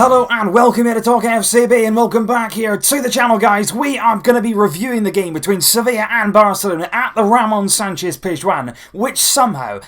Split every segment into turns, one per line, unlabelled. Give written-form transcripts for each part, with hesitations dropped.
Hello and welcome here to Talk FCB and welcome back here to the channel, guys. We are going to be reviewing the game between Sevilla and Barcelona at the Ramon Sanchez Pizjuan, which somehow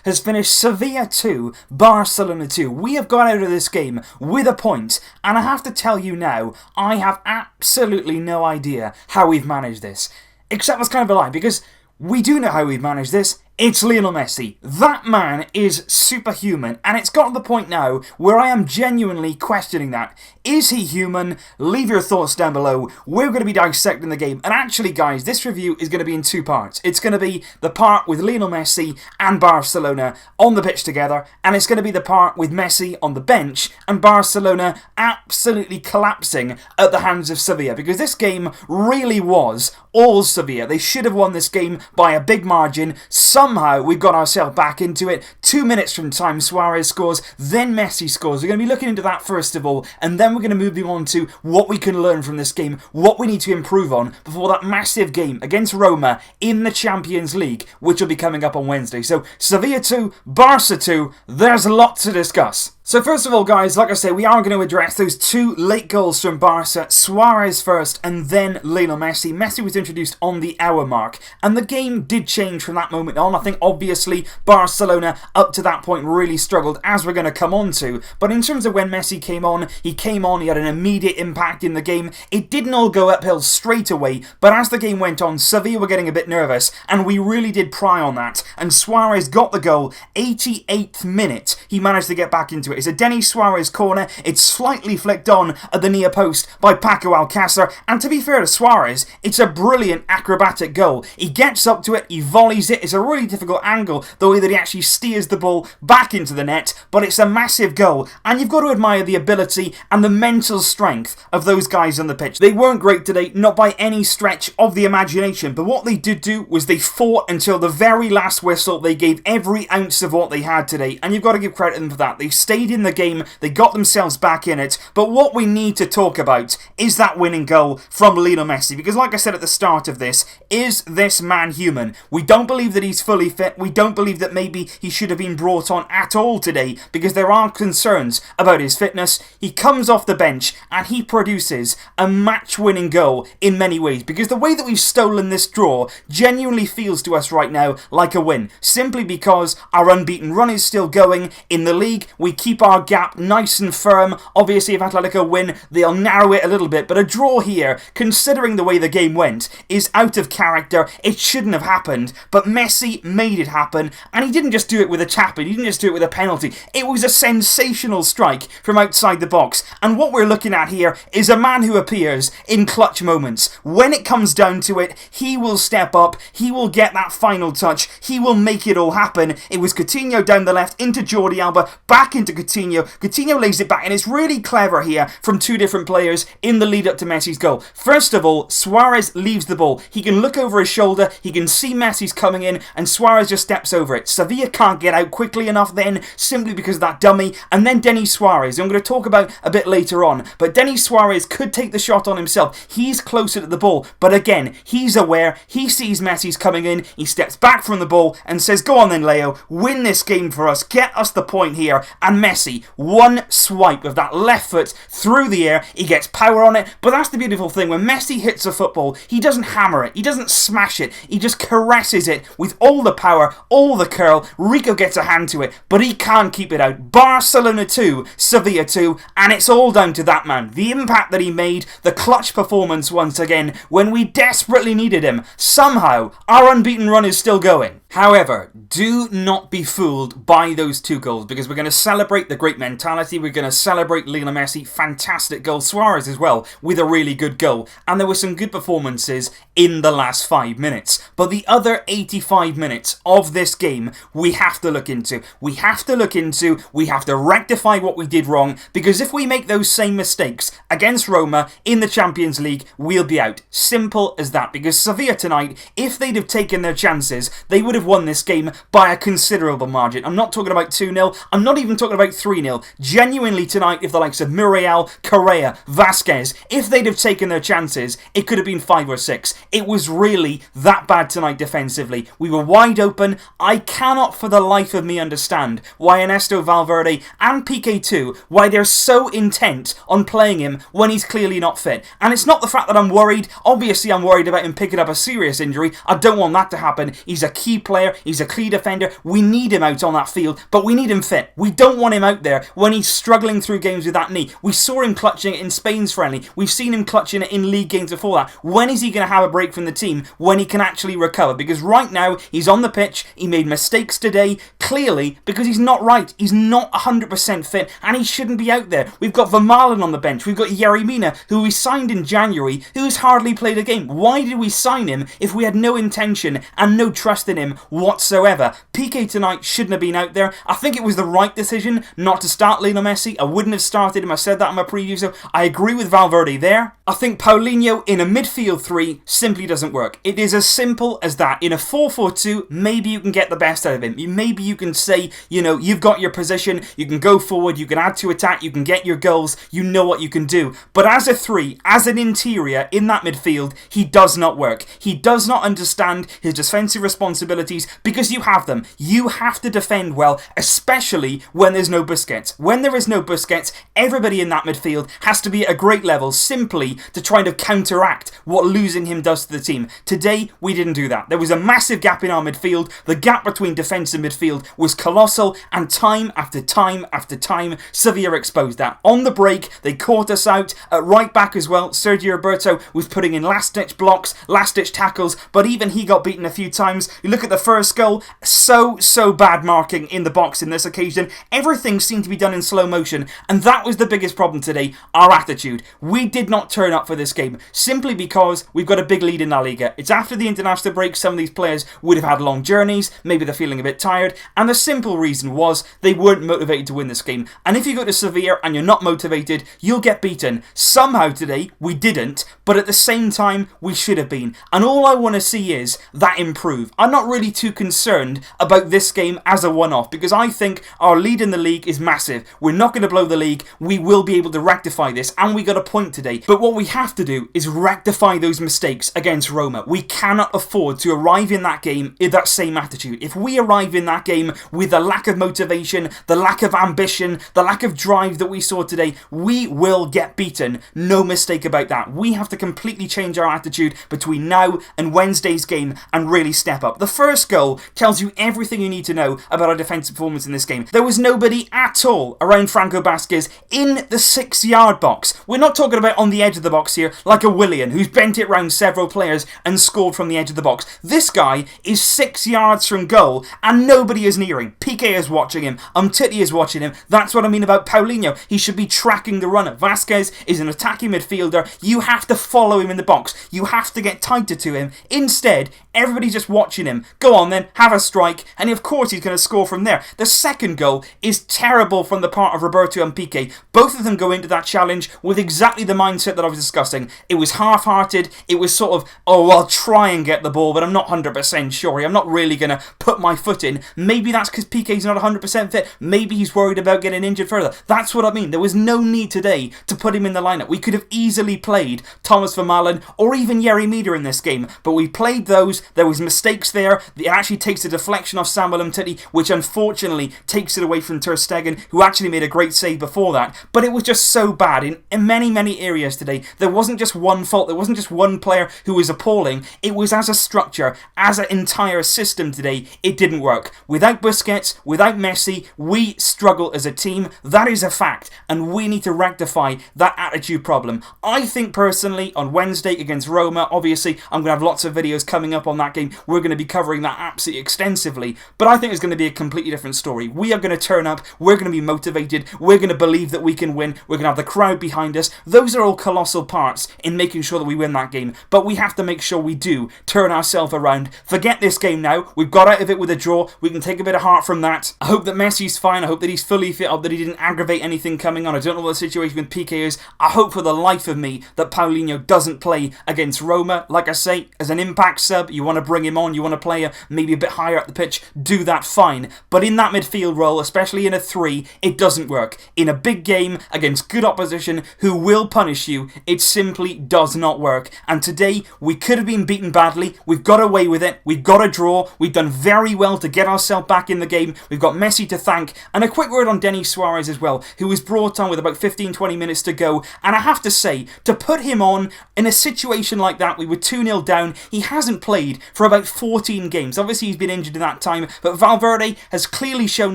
has finished Sevilla 2, Barcelona 2. We have got out of this game with a point, and I have to tell you now, I have absolutely no idea how we've managed this. Except that's kind of a lie, because we do know how we've managed this. It's Lionel Messi. That man is superhuman, and it's got to the point now where I am genuinely questioning that. Is he human? Leave your thoughts down below. We're going to be dissecting the game, and actually, guys, this review is going to be in two parts. It's going to be the part with Lionel Messi and Barcelona on the pitch together, and it's going to be the part with Messi on the bench and Barcelona absolutely collapsing at the hands of Sevilla, because this game really was all Sevilla. They should have won this game by a big margin. Somehow we've got ourselves back into it. 2 minutes from time, Suarez scores, then Messi scores. We're going to be looking into that first of all, and then we're going to move on to what we can learn from this game, what we need to improve on before that massive game against Roma in the Champions League, which will be coming up on Wednesday. So Sevilla 2, Barça 2, there's a lot to discuss. So first of all, guys, like I say, we are going to address those two late goals from Barca. Suarez first and then Lionel Messi. Messi was introduced on the hour mark, and the game did change from that moment on. I think obviously Barcelona up to that point really struggled, as we're going to come on to. But in terms of when Messi came on, he had an immediate impact in the game. It didn't all go uphill straight away, but as the game went on, Sevilla were getting a bit nervous, and we really did pry on that. And Suarez got the goal, 88th minute. He managed to get back into it. It's a Denis Suarez corner. It's slightly flicked on at the near post by Paco Alcácer, and to be fair to Suarez, it's a brilliant acrobatic goal. He gets up to it, he volleys it. It's a really difficult angle, the way that he actually steers the ball back into the net, but it's a massive goal, and you've got to admire the ability and the mental strength of those guys on the pitch. They weren't great today, not by any stretch of the imagination, but what they did do was they fought until the very last whistle. They gave every ounce of what they had today, and you've got to give credit to them for that. They stayed in the game, they got themselves back in it, but what we need to talk about is that winning goal from Lionel Messi, because like I said at the start of this, is this man human? We don't believe that he's fully fit. We don't believe that maybe he should have been brought on at all today, because there are concerns about his fitness. He comes off the bench and he produces a match-winning goal in many ways, because the way that we've stolen this draw genuinely feels to us right now like a win, simply because our unbeaten run is still going in the league. We keep our gap nice and firm. Obviously, if Atletico win, they'll narrow it a little bit, but a draw here, considering the way the game went, is out of character. It shouldn't have happened, but Messi made it happen, and he didn't just do it with a tap-in, he didn't just do it with a penalty. It was a sensational strike from outside the box, and what we're looking at here is a man who appears in clutch moments. When it comes down to it, he will step up, he will get that final touch, he will make it all happen. It was Coutinho down the left into Jordi Alba, back into Coutinho. Coutinho lays it back, and it's really clever here from two different players in the lead up to Messi's goal. First of all, Suarez leaves the ball. He can look over his shoulder, he can see Messi's coming in, and Suarez just steps over it. Sevilla can't get out quickly enough then, simply because of that dummy. And then Denis Suarez, I'm going to talk about a bit later on, but Denis Suarez could take the shot on himself. He's closer to the ball, but again, he's aware, he sees Messi's coming in, he steps back from the ball and says, go on then, Leo, win this game for us, get us the point here. And Messi, one swipe of that left foot through the air, he gets power on it. But that's the beautiful thing, when Messi hits a football, he doesn't hammer it, he doesn't smash it, he just caresses it with all the power, all the curl. Rico gets a hand to it, but he can't keep it out. Barcelona 2, Sevilla 2, and it's all down to that man. The impact that he made, the clutch performance once again, when we desperately needed him. Somehow, our unbeaten run is still going. However, do not be fooled by those two goals, because we're going to celebrate the great mentality, we're going to celebrate Lionel Messi, fantastic goal, Suarez as well, with a really good goal, and there were some good performances in the last 5 minutes. But the other 85 minutes of this game, we have to look into. We have to rectify what we did wrong, because if we make those same mistakes against Roma in the Champions League, we'll be out. Simple as that, because Sevilla tonight, if they'd have taken their chances, they would have have won this game by a considerable margin. I'm not talking about 2-0. I'm not even talking about 3-0. Genuinely tonight, if the likes of Muriel, Correa, Vasquez, if they'd have taken their chances, it could have been 5 or 6. It was really that bad tonight defensively. We were wide open. I cannot for the life of me understand why Ernesto Valverde and Piqué too, why they're so intent on playing him when he's clearly not fit. And it's not the fact that I'm worried. Obviously, I'm worried about him picking up a serious injury. I don't want that to happen. He's a key player. He's a key defender. We need him out on that field, but we need him fit. We don't want him out there when he's struggling through games with that knee. We saw him clutching it in Spain's friendly. We've seen him clutching it in league games before that. When is he going to have a break from the team when he can actually recover? Because right now, he's on the pitch. He made mistakes today, clearly, because he's not right. He's not 100% fit, and he shouldn't be out there. We've got Vermaelen on the bench. We've got Yerry Mina, who we signed in January, who's hardly played a game. Why did we sign him if we had no intention and no trust in him whatsoever? Piqué tonight shouldn't have been out there. I think it was the right decision not to start Lionel Messi. I wouldn't have started him. I said that in my preview, so I agree with Valverde there. I think Paulinho in a midfield 3 simply doesn't work. It is as simple as that. In a 4-4-2, maybe you can get the best out of him. Maybe you can say, you know, you've got your position, you can go forward, you can add to attack, you can get your goals, you know what you can do. But as a 3, as an interior in that midfield, he does not work. He does not understand his defensive responsibilities because you have them. You have to defend well, especially when there's no Busquets. When there is no Busquets, everybody in that midfield has to be at a great level simply to try to counteract what losing him does to the team. Today, we didn't do that. There was a massive gap in our midfield. The gap between defence and midfield was colossal, and time after time after time, Sevilla exposed that. On the break, they caught us out. At right back as well, Sergio Roberto was putting in last-ditch blocks, last-ditch tackles, but even he got beaten a few times. You look at the first goal, so bad marking in the box in this occasion. Everything seemed to be done in slow motion, and that was the biggest problem today, our attitude. We did not turn up for this game, simply because we've got a big lead in La Liga. It's after the international break. Some of these players would have had long journeys, maybe they're feeling a bit tired, and the simple reason was they weren't motivated to win this game. And if you go to Sevilla and you're not motivated, you'll get beaten. Somehow today, we didn't, but at the same time, we should have been. And all I want to see is that improve. I'm not really too concerned about this game as a one-off, because I think our lead in the league is massive. We're not going to blow the league. We will be able to rectify this, and we got a point today. But what we have to do is rectify those mistakes against Roma. We cannot afford to arrive in that game in that same attitude. If we arrive in that game with the lack of motivation, the lack of ambition, the lack of drive that we saw today, we will get beaten. No mistake about that. We have to completely change our attitude between now and Wednesday's game and really step up. The first goal tells you everything you need to know about our defensive performance in this game. There was nobody at all around Franco Vasquez in the 6-yard box. We're not talking about on the edge of the box here, like a Willian who's bent it round several players and scored from the edge of the box. This guy is 6 yards from goal and nobody is near him. Piqué is watching him. Umtiti is watching him. That's what I mean about Paulinho. He should be tracking the runner. Vasquez is an attacking midfielder. You have to follow him in the box. You have to get tighter to him. Instead, everybody's just watching him. Go on then, have a strike, and of course he's going to score from there. The second goal is terrible from the part of Roberto and Piqué. Both of them go into that challenge with exactly the mindset that I was discussing. It was half-hearted. It was sort of, oh, I'll try and get the ball, but I'm not 100% sure. I'm not really going to put my foot in. Maybe that's because Piqué's not 100% fit. Maybe he's worried about getting injured further. That's what I mean. There was no need today to put him in the lineup. We could have easily played Thomas Vermaelen or even Yerry Mina in this game, but we played those. There was mistakes there. It actually takes the deflection off Samuel Umtiti, which unfortunately takes it away from Ter Stegen, who actually made a great save before that. But it was just so bad in many areas today. There wasn't just one fault. There wasn't just one player who was appalling. It was as a structure, as an entire system today, it didn't work. Without Busquets, without Messi, we struggle as a team. That is a fact, and we need to rectify that attitude problem. I think personally, on Wednesday against Roma, obviously, I'm going to have lots of videos coming up on that game. We're going to be covering that absolutely extensively, but I think it's going to be a completely different story. We are going to turn up. We're going to be motivated. We're going to believe that we can win. We're going to have the crowd behind us. Those are all colossal parts in making sure that we win that game, but we have to make sure we do turn ourselves around. Forget this game now. We've got out of it with a draw. We can take a bit of heart from that. I hope that Messi's fine. I hope that he's fully fit. I hope that he didn't aggravate anything coming on. I don't know what the situation with Piqué is. I hope for the life of me that Paulinho doesn't play against Roma. Like I say, as an impact sub, you want to bring him on. You want to play maybe a bit higher up the pitch, do that fine. But in that midfield role, especially in a 3, it doesn't work. In a big game against good opposition who will punish you, it simply does not work. And today, we could have been beaten badly. We've got away with it. We've got a draw. We've done very well to get ourselves back in the game. We've got Messi to thank. And a quick word on Denis Suarez as well, who was brought on with about 15-20 minutes to go. And I have to say, to put him on in a situation like that, we were 2-0 down. He hasn't played for about 14 games. Obviously, he's been injured in that time, but Valverde has clearly shown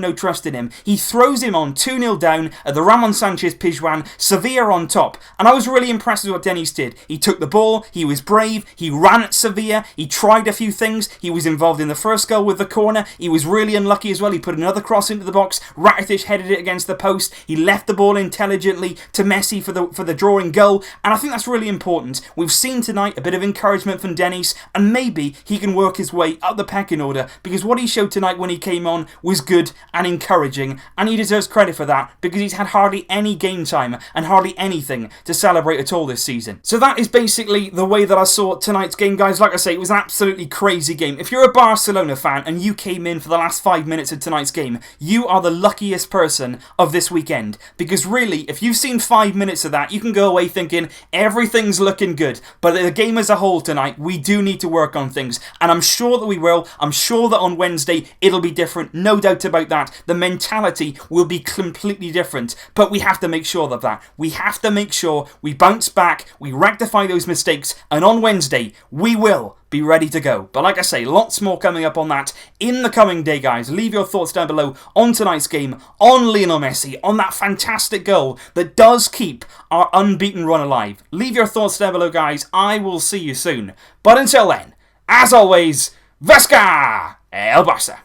no trust in him. He throws him on 2-0 down at the Ramon Sanchez Pizjuan, Sevilla on top. And I was really impressed with what Denis did. He took the ball, he was brave, he ran at Sevilla, he tried a few things, he was involved in the first goal with the corner, he was really unlucky as well. He put another cross into the box, Rakitic headed it against the post, he left the ball intelligently to Messi for the drawing goal, and I think that's really important. We've seen tonight a bit of encouragement from Denis, and maybe he can work his way up the pecking order, because what he showed tonight when he came on was good and encouraging, and he deserves credit for that, because he's had hardly any game time and hardly anything to celebrate at all this season. So that is basically the way that I saw tonight's game, guys. Like I say, it was an absolutely crazy game. If you're a Barcelona fan and you came in for the last 5 minutes of tonight's game, you are the luckiest person of this weekend, because really, if you've seen 5 minutes of that, you can go away thinking everything's looking good. But the game as a whole tonight, we do need to work on things, and I'm sure that we will. I'm sure that on Wednesday it'll be different, no doubt about that. The mentality will be completely different, but we have to make sure of that. We have to make sure we bounce back, we rectify those mistakes, and on Wednesday we will be ready to go. But like I say, lots more coming up on that in the coming day, guys. Leave your thoughts down below on tonight's game, on Lionel Messi, on that fantastic goal that does keep our unbeaten run alive. Leave your thoughts down below, guys. I will see you soon. But until then, as always, Vesca El Barça.